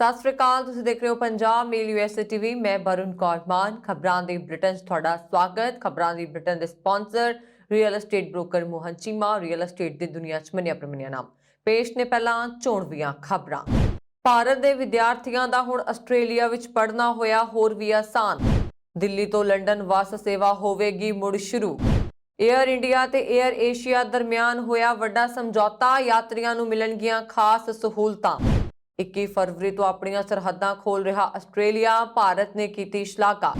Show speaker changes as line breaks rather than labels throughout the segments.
ਸਤਿ ਸ਼੍ਰੀ ਅਕਾਲ। ਤੁਸੀਂ ਦੇਖ ਰਹੇ ਹੋ ਪੰਜਾਬ ਮੇਲ USA TV। ਮੈਂ ਬरुण ਕੌਰ ਮਾਨ। ਖਬਰਾਂ ਦੇ ਬ੍ਰਿਟਨ 'ਚ ਤੁਹਾਡਾ ਸਵਾਗਤ। ਖਬਰਾਂ ਦੀ ਬ੍ਰਿਟਨ ਦੇ sponsor real estate broker Mohan Cheema. Real estate ਦੀ ਦੁਨੀਆ 'ਚ ਮੰਨਿਆ ਪ੍ਰਮੰਨਿਆ ਨਾਮ। ਪੇਸ਼ ਨੇ ਪਹਿਲਾਂ ਚੋਣਵੀਆਂ ਖਬਰਾਂ। ਭਾਰਤ ਦੇ ਵਿਦਿਆਰਥੀਆਂ ਦਾ ਹੁਣ ਆਸਟ੍ਰੇਲੀਆ ਵਿੱਚ ਪੜ੍ਹਨਾ ਹੋਇਆ ਹੋਰ ਵੀ ਆਸਾਨ। ਦਿੱਲੀ ਤੋਂ ਲੰਡਨ ਬੱਸ ਸੇਵਾ ਹੋਵੇਗੀ ਮੁੜ ਸ਼ੁਰੂ। ਏਅਰ ਇੰਡੀਆ ਤੇ ਏਅਰ ਏਸ਼ੀਆ ਦਰਮਿਆਨ ਹੋਇਆ ਵੱਡਾ ਸਮਝੌਤਾ। ਯਾਤਰੀਆਂ ਨੂੰ ਮਿਲਣਗੀਆਂ ਖਾਸ ਸਹੂਲਤਾਂ। 21 ਫਰਵਰੀ ਤੋਂ ਆਪਣੀਆਂ ਸਰਹੱਦਾਂ ਖੋਲ ਰਿਹਾ ਆਸਟ੍ਰੇਲੀਆ। ਭਾਰਤ ਨੇ ਕੀਤੀ ਸ਼ਲਾਘਾ।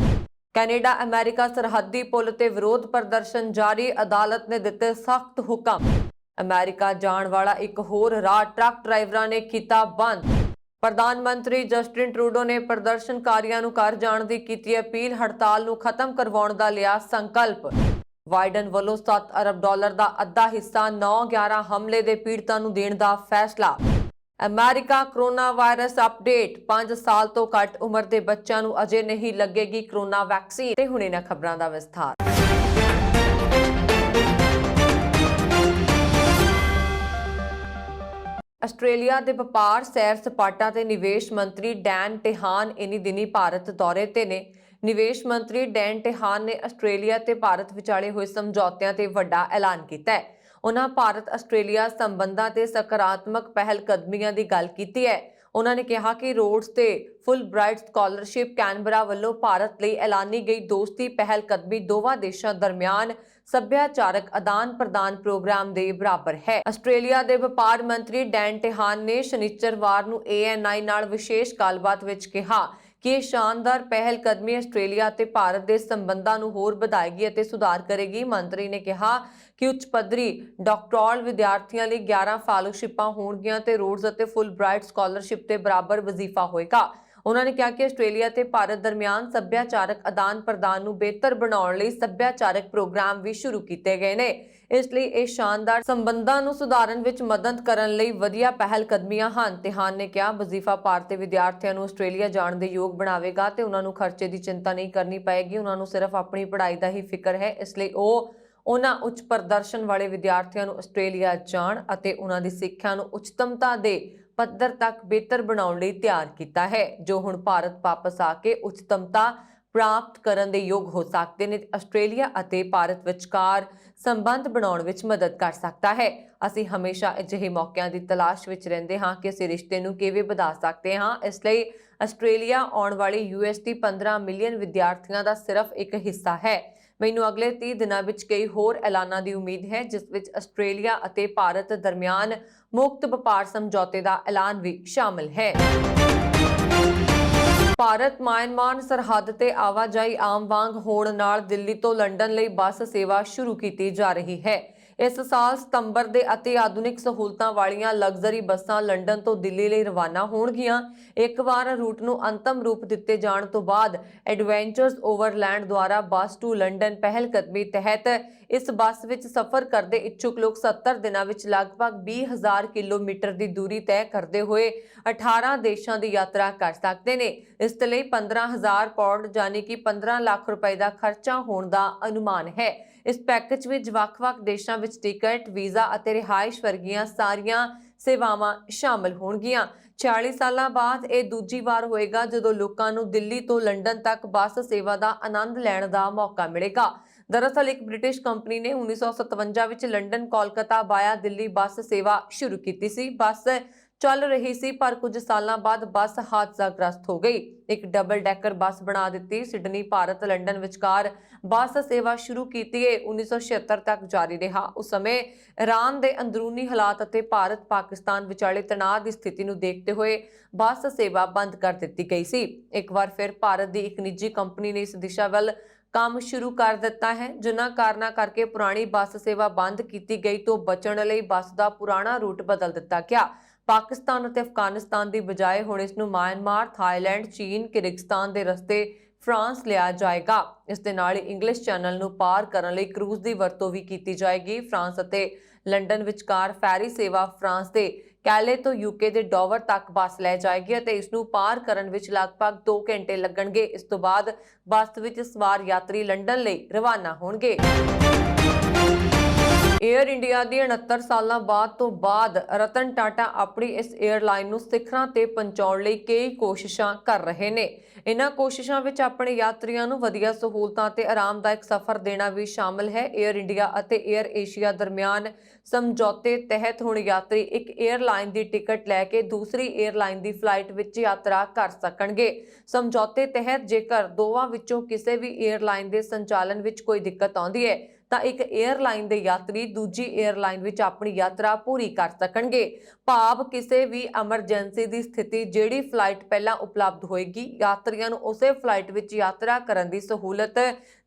ਕੈਨੇਡਾ ਅਮਰੀਕਾ ਸਰਹੱਦੀ ਪੁਲ ਤੇ ਵਿਰੋਧ ਪ੍ਰਦਰਸ਼ਨ ਜਾਰੀ। ਅਦਾਲਤ ਨੇ ਦਿੱਤੇ ਸਖਤ ਹੁਕਮ। ਅਮਰੀਕਾ ਜਾਣ ਵਾਲਾ ਇੱਕ ਹੋਰ ਰਾਹ ਟਰੱਕ ਡਰਾਈਵਰਾਂ ਨੇ ਕੀਤਾ ਬੰਦ। ਪ੍ਰਧਾਨ ਮੰਤਰੀ ਜਸਟਿਨ ਟਰੂਡੋ ਨੇ ਪ੍ਰਦਰਸ਼ਨਕਾਰੀਆਂ ਨੂੰ ਘਰ ਜਾਣ ਦੀ ਕੀਤੀ ਅਪੀਲ। ਹੜਤਾਲ ਨੂੰ ਖਤਮ ਕਰਵਾਉਣ ਦਾ ਲਿਆ ਸੰਕਲਪ। ਬਾਈਡਨ ਵੱਲੋਂ $7 ਅਰਬ ਦਾ ਅੱਧਾ ਹਿੱਸਾ 9/11 ਹਮਲੇ ਦੇ ਪੀੜਤਾਂ ਨੂੰ ਦੇਣ ਦਾ ਫੈਸਲਾ। America corona virus update. 5 ਸਾਲ ਤੋਂ ਘੱਟ ਉਮਰ ਦੇ ਬੱਚਿਆਂ ਨੂੰ ਅਜੇ ਨਹੀਂ ਲੱਗੇਗੀ ਕੋਰੋਨਾ ਵੈਕਸੀਨ। ਤੇ ਹੁਣ ਇਹਨਾਂ ਖਬਰਾਂ ਦਾ ਵਿਸਥਾਰ। ਆਸਟ੍ਰੇਲੀਆ ਦੇ ਵਪਾਰ, ਸੈਰ ਸਪਾਟਾ ਤੇ ਨਿਵੇਸ਼ ਮੰਤਰੀ ਡੈਨ ਟੇਹਾਨ ਇਨੀ ਦਿਨੀ ਭਾਰਤ ਦੌਰੇ ਤੇ ਨੇ। ਨਿਵੇਸ਼ ਮੰਤਰੀ ਡੈਨ ਟੇਹਾਨ ਨੇ ਆਸਟ੍ਰੇਲੀਆ ਤੇ ਭਾਰਤ ਵਿਚਾਲੇ ਹੋਏ ਸਮਝੌਤਿਆਂ ਤੇ ਵੱਡਾ ਐਲਾਨ ਕੀਤਾ ਹੈ। ਉਹਨਾਂ ਭਾਰਤ ਆਸਟ੍ਰੇਲੀਆ ਸੰਬੰਧਾਂ ਤੇ ਸਕਾਰਾਤਮਕ ਪਹਿਲ ਕਦਮੀਆਂ ਦੀ ਗੱਲ ਕੀਤੀ ਹੈ। ਉਹਨਾਂ ਨੇ ਕਿਹਾ ਕਿ ਰੋਡਸ ਤੇ ਫੁੱਲ ਬ੍ਰਾਈਟ ਸਕਾਲਰਸ਼ਿਪ ਕੈਨਬਰਾ ਵੱਲੋਂ ਭਾਰਤ ਲਈ ਐਲਾਨੀ ਗਈ ਦੋਸਤੀ ਪਹਿਲ ਕਦਮੀ ਦੋਵਾਂ ਦੇਸ਼ਾਂ ਦਰਮਿਆਨ ਸੱਭਿਆਚਾਰਕ ਆਦਾਨ ਪ੍ਰਦਾਨ ਪ੍ਰੋਗਰਾਮ ਦੇ ਬਰਾਬਰ ਹੈ। ਆਸਟ੍ਰੇਲੀਆ ਦੇ ਵਪਾਰ ਮੰਤਰੀ ਡੈਨ ਟੇਹਾਨ ਨੇ ਸ਼ਨੀਚਰਵਾਰ ਨੂੰ ANI ਨਾਲ ਵਿਸ਼ੇਸ਼ ਗੱਲਬਾਤ ਵਿੱਚ ਕਿਹਾ ਕਿ ਇਹ ਸ਼ਾਨਦਾਰ ਪਹਿਲ ਕਦਮੀ ਆਸਟ੍ਰੇਲੀਆ ਅਤੇ ਭਾਰਤ ਦੇ ਸੰਬੰਧਾਂ ਨੂੰ ਹੋਰ ਵਧਾਏਗੀ ਅਤੇ ਸੁਧਾਰ ਕਰੇਗੀ। ਮੰਤਰੀ ਨੇ ਕਿਹਾ ਕਿ ਉੱਚ ਪੱਧਰੀ ਡਾਕਟੋਰਲ ਵਿਦਿਆਰਥੀਆਂ ਲਈ 11 ਫੈਲੋਸ਼ਿਪਾਂ ਹੋਣਗੀਆਂ ਤੇ ਰੋਡਸ ਅਤੇ ਫੁੱਲ ਬ੍ਰਾਈਟ ਸਕਾਲਰਸ਼ਿਪ ਤੇ ਬਰਾਬਰ ਵਜ਼ੀਫਾ ਹੋਏਗਾ। ਉਹਨਾਂ ਨੇ ਕਿਹਾ ਕਿ ਆਸਟ੍ਰੇਲੀਆ ਤੇ ਭਾਰਤ ਦਰਮਿਆਨ ਸੱਭਿਆਚਾਰਕ ਆਦਾਨ ਪ੍ਰਦਾਨ ਨੂੰ ਬਿਹਤਰ ਬਣਾਉਣ ਲਈ ਸੱਭਿਆਚਾਰਕ ਪ੍ਰੋਗਰਾਮ ਵੀ ਸ਼ੁਰੂ ਕੀਤੇ ਗਏ ਨੇ। ਇਸ ਲਈ ਇਹ ਸ਼ਾਨਦਾਰ ਸੰਬੰਧਾਂ ਨੂੰ ਸੁਧਾਰਨ ਵਿੱਚ ਮਦਦ ਕਰਨ ਲਈ ਵਧੀਆ ਪਹਿਲ ਕਦਮੀਆਂ ਹਨ। ਟੇਹਾਨ ਨੇ ਕਿਹਾ ਵਜ਼ੀਫਾ ਭਾਰਤੀ ਵਿਦਿਆਰਥੀਆਂ ਨੂੰ ਆਸਟ੍ਰੇਲੀਆ ਜਾਣ ਦੇ ਯੋਗ ਬਣਾਵੇਗਾ ਤੇ ਉਹਨਾਂ ਨੂੰ ਖਰਚੇ ਦੀ ਚਿੰਤਾ ਨਹੀਂ ਕਰਨੀ ਪਏਗੀ। ਉਹਨਾਂ ਨੂੰ ਸਿਰਫ ਆਪਣੀ ਪੜ੍ਹਾਈ ਦਾ ਹੀ ਫਿਕਰ ਹੈ। ਇਸ ਲਈ ਉਹਨਾਂ ਉੱਚ ਪ੍ਰਦਰਸ਼ਨ ਵਾਲੇ ਵਿਦਿਆਰਥੀਆਂ ਨੂੰ ਆਸਟ੍ਰੇਲੀਆ ਜਾਣ ਅਤੇ ਉਹਨਾਂ ਦੀ ਸਿੱਖਿਆ ਨੂੰ ਉੱਚਤਮਤਾ ਦੇ ਪੱਧਰ ਤੱਕ ਬਿਹਤਰ ਬਣਾਉਣ ਲਈ ਤਿਆਰ ਕੀਤਾ ਹੈ, ਜੋ ਹੁਣ ਭਾਰਤ ਵਾਪਸ ਆ ਕੇ ਉੱਚਤਮਤਾ ਪ੍ਰਾਪਤ ਕਰਨ ਦੇ ਯੋਗ ਹੋ ਸਕਦੇ ਨੇ। ਆਸਟ੍ਰੇਲੀਆ ਅਤੇ ਭਾਰਤ ਵਿਚਕਾਰ ਸੰਬੰਧ ਬਣਾਉਣ ਵਿੱਚ ਮਦਦ ਕਰ ਸਕਦਾ ਹੈ। ਅਸੀਂ ਹਮੇਸ਼ਾ ਅਜਿਹੇ ਮੌਕਿਆਂ ਦੀ ਤਲਾਸ਼ ਵਿੱਚ ਰਹਿੰਦੇ ਹਾਂ ਕਿ ਅਸੀਂ ਰਿਸ਼ਤੇ ਨੂੰ ਕਿਵੇਂ ਵਧਾ ਸਕਦੇ ਹਾਂ। ਇਸ ਲਈ ਆਸਟ੍ਰੇਲੀਆ ਆਉਣ ਵਾਲੀ US ਦੀ 15 ਮਿਲੀਅਨ ਵਿਦਿਆਰਥੀਆਂ ਦਾ ਸਿਰਫ ਇੱਕ ਹਿੱਸਾ ਹੈ। ਮੈਨੂੰ ਅਗਲੇ 30 ਦਿਨਾਂ ਵਿੱਚ ਕਈ ਹੋਰ ਐਲਾਨਾਂ ਦੀ ਉਮੀਦ ਹੈ, ਜਿਸ ਵਿੱਚ ਆਸਟ੍ਰੇਲੀਆ ਅਤੇ ਭਾਰਤ ਦਰਮਿਆਨ ਮੁਕਤ ਵਪਾਰ ਸਮਝੌਤੇ ਦਾ ਐਲਾਨ ਵੀ ਸ਼ਾਮਲ ਹੈ। ਭਾਰਤ ਮਿਆਂਮਾਰ ਸਰਹੱਦ ਤੇ ਆਵਾਜਾਈ ਆਮ ਵਾਂਗ ਹੋਣ ਨਾਲ ਦਿੱਲੀ ਤੋਂ ਲੰਡਨ ਲਈ ਬੱਸ ਸੇਵਾ ਸ਼ੁਰੂ ਕੀਤੀ ਜਾ ਰਹੀ ਹੈ। ਇਸ ਸਾਲ ਸਤੰਬਰ ਦੇ ਅਤੀ ਆਧੁਨਿਕ ਸਹੂਲਤਾਂ ਵਾਲੀਆਂ ਲਗਜ਼ਰੀ ਬੱਸਾਂ ਲੰਡਨ ਤੋਂ ਦਿੱਲੀ ਲਈ ਰਵਾਨਾ ਹੋਣਗੀਆਂ। ਇੱਕ ਵਾਰ ਰੂਟ ਨੂੰ ਅੰਤਮ ਰੂਪ ਦਿੱਤੇ ਜਾਣ ਤੋਂ ਬਾਅਦ ਐਡਵੈਂਚਰਸ ਓਵਰਲੈਂਡ ਦੁਆਰਾ ਬੱਸ ਟੂ ਲੰਡਨ ਪਹਿਲ ਕਦਮੀ ਤਹਿਤ ਇਸ ਬੱਸ ਵਿੱਚ ਸਫ਼ਰ ਕਰਦੇ ਇੱਛੁਕ ਲੋਕ 70 ਦਿਨਾਂ ਵਿੱਚ ਲਗਭਗ 20,000 ਕਿਲੋਮੀਟਰ ਦੀ ਦੂਰੀ ਤੈਅ ਕਰਦੇ ਹੋਏ 18 ਦੇਸ਼ਾਂ ਦੀ ਯਾਤਰਾ ਕਰ ਸਕਦੇ ਨੇ। ਇਸ ਦੇ ਲਈ 15,000 ਪਾਉਂਡ ਯਾਨੀ ਕਿ 15 ਲੱਖ ਰੁਪਏ ਦਾ ਖਰਚਾ ਹੋਣ ਦਾ ਅਨੁਮਾਨ ਹੈ। ਇਸ ਪੈਕੇਜ ਵਿੱਚ ਵੱਖ-ਵੱਖ ਦੇਸ਼ਾਂ ਵਿੱਚ ਟਿਕਟ, ਵੀਜ਼ਾ ਅਤੇ ਰਿਹਾਇਸ਼ ਵਰਗੀਆਂ ਸਾਰੀਆਂ ਸੇਵਾਵਾਂ ਸ਼ਾਮਲ ਹੋਣਗੀਆਂ। 46 ਸਾਲਾਂ ਬਾਅਦ ਇਹ ਦੂਜੀ ਵਾਰ ਹੋਏਗਾ ਜਦੋਂ ਲੋਕਾਂ ਨੂੰ ਦਿੱਲੀ ਤੋਂ ਲੰਡਨ ਤੱਕ ਬੱਸ ਸੇਵਾ ਦਾ ਆਨੰਦ ਲੈਣ ਦਾ ਮੌਕਾ ਮਿਲੇਗਾ। ਦਰਅਸਲ ਇੱਕ ਬ੍ਰਿਟਿਸ਼ ਕੰਪਨੀ ਨੇ 1957 ਵਿੱਚ ਲੰਡਨ ਕੋਲਕਾਤਾ ਬਾਇਆ ਦਿੱਲੀ ਬੱਸ ਸੇਵਾ ਸ਼ੁਰੂ ਕੀਤੀ ਸੀ। ਬੱਸ ਚੱਲ ਰਹੀ ਸੀ, ਪਰ ਕੁਝ ਸਾਲਾਂ ਬਾਅਦ ਬੱਸ ਹਾਦਸਾਗ੍ਰਸਤ ਹੋ ਗਈ। ਇੱਕ ਡਬਲ ਡੈਕਰ ਬੱਸ ਬਣਾ ਦਿੱਤੀ। ਸਿਡਨੀ ਭਾਰਤ ਲੰਡਨ ਵਿਚਕਾਰ ਬੱਸ ਸੇਵਾ ਸ਼ੁਰੂ ਕੀਤੀ 1976 ਤੱਕ ਜਾਰੀ ਰਿਹਾ। ਉਸ ਸਮੇਂ ਈਰਾਨ ਦੇ ਅੰਦਰੂਨੀ ਹਾਲਾਤ ਅਤੇ ਭਾਰਤ ਪਾਕਿਸਤਾਨ ਵਿਚਾਲੇ ਤਣਾਅ ਦੀ ਸਥਿਤੀ ਨੂੰ ਦੇਖਦੇ ਹੋਏ ਬੱਸ ਸੇਵਾ ਬੰਦ ਕਰ ਦਿੱਤੀ ਗਈ ਸੀ। ਇੱਕ ਵਾਰ ਫਿਰ ਭਾਰਤ ਦੀ ਇੱਕ ਨਿੱਜੀ ਕੰਪਨੀ ਨੇ ਇਸ ਦਿਸ਼ਾ ਵੱਲ ਕੰਮ ਸ਼ੁਰੂ ਕਰ ਦਿੱਤਾ ਹੈ। ਜਿਨ੍ਹਾਂ ਕਾਰਨਾਂ ਕਰਕੇ ਪੁਰਾਣੀ ਬੱਸ ਸੇਵਾ ਬੰਦ ਕੀਤੀ ਗਈ ਤੋਂ ਬਚਣ ਲਈ ਬੱਸ ਦਾ ਪੁਰਾਣਾ ਰੂਟ ਬਦਲ ਦਿੱਤਾ ਗਿਆ। ਪਾਕਿਸਤਾਨ ਅਤੇ ਅਫਗਾਨਿਸਤਾਨ ਦੀ ਬਜਾਏ ਹੁਣ ਇਸ ਨੂੰ ਮਿਆਂਮਾਰ, ਥਾਈਲੈਂਡ, ਚੀਨ, ਕਿਰਗਿਸਤਾਨ ਦੇ ਰਸਤੇ ਫਰਾਂਸ ਲਿਆ ਜਾਏਗਾ। ਇਸ ਦੇ ਨਾਲ ਹੀ ਇੰਗਲਿਸ਼ ਚੈਨਲ ਨੂੰ ਪਾਰ ਕਰਨ ਲਈ ਕਰੂਜ਼ ਦੀ ਵਰਤੋਂ ਵੀ ਕੀਤੀ ਜਾਏਗੀ। ਫਰਾਂਸ ਅਤੇ ਲੰਡਨ ਵਿਚਕਾਰ ਫੈਰੀ ਸੇਵਾ ਫਰਾਂਸ ਦੇ ਕੈਲੇ ਤੋਂ UK ਦੇ ਡੋਵਰ ਤੱਕ ਬੱਸ ਲੈ ਜਾਏਗੀ ਅਤੇ ਇਸ ਨੂੰ ਪਾਰ ਕਰਨ ਵਿੱਚ ਲਗਭਗ 2 ਘੰਟੇ ਲੱਗਣਗੇ। ਇਸ ਤੋਂ ਬਾਅਦ ਬੱਸ ਵਿੱਚ ਸਵਾਰ ਯਾਤਰੀ ਲੰਡਨ ਲਈ ਰਵਾਨਾ ਹੋਣਗੇ। ਏਅਰ ਇੰਡੀਆ ਦੀ 69 ਸਾਲਾਂ ਤੋਂ ਬਾਅਦ ਰਤਨ ਟਾਟਾ ਆਪਣੀ ਇਸ 에ਅਰਲਾਈਨ ਨੂੰ ਸਿਖਰਾਂ ਤੇ ਪਹੁੰਚਾਉਣ ਲਈ ਕਈ ਕੋਸ਼ਿਸ਼ਾਂ ਕਰ ਰਹੇ ਨੇ। ਇਹਨਾਂ ਕੋਸ਼ਿਸ਼ਾਂ ਵਿੱਚ ਆਪਣੇ ਯਾਤਰੀਆਂ ਨੂੰ ਵਧੀਆ ਸਹੂਲਤਾਂ ਤੇ ਆਰਾਮਦਾਇਕ ਸਫ਼ਰ ਦੇਣਾ ਵੀ ਸ਼ਾਮਲ ਹੈ। ਏਅਰ ਇੰਡੀਆ ਅਤੇ ਏਅਰ ਏਸ਼ੀਆ ਦਰਮਿਆਨ ਸਮਝੌਤੇ ਤਹਿਤ ਹੁਣ ਯਾਤਰੀ ਇੱਕ 에ਅਰਲਾਈਨ ਦੀ ਟਿਕਟ ਲੈ ਕੇ ਦੂਸਰੀ 에ਅਰਲਾਈਨ ਦੀ ਫਲਾਈਟ ਵਿੱਚ ਯਾਤਰਾ ਕਰ ਸਕਣਗੇ। ਸਮਝੌਤੇ ਤਹਿਤ ਜੇਕਰ ਦੋਵਾਂ ਵਿੱਚੋਂ ਕਿਸੇ ਵੀ 에ਅਰਲਾਈਨ ਦੇ ਸੰਚਾਲਨ ਵਿੱਚ ਕੋਈ ਦਿੱਕਤ ਆਉਂਦੀ ਹੈ ਤਾਂ ਇੱਕ 에ਅਰਲਾਈਨ ਦੇ ਯਾਤਰੀ ਦੂਜੀ 에ਅਰਲਾਈਨ ਵਿੱਚ ਆਪਣੀ ਯਾਤਰਾ ਪੂਰੀ ਕਰ ਸਕਣਗੇ। ਭਾਵ ਕਿਸੇ ਵੀ ਐਮਰਜੈਂਸੀ ਦੀ ਸਥਿਤੀ ਜਿਹੜੀ ਫਲਾਈਟ ਪਹਿਲਾਂ ਉਪਲਬਧ ਹੋਏਗੀ, ਯਾਤਰੀਆਂ ਨੂੰ ਉਸੇ ਫਲਾਈਟ ਵਿੱਚ ਯਾਤਰਾ ਕਰਨ ਦੀ ਸਹੂਲਤ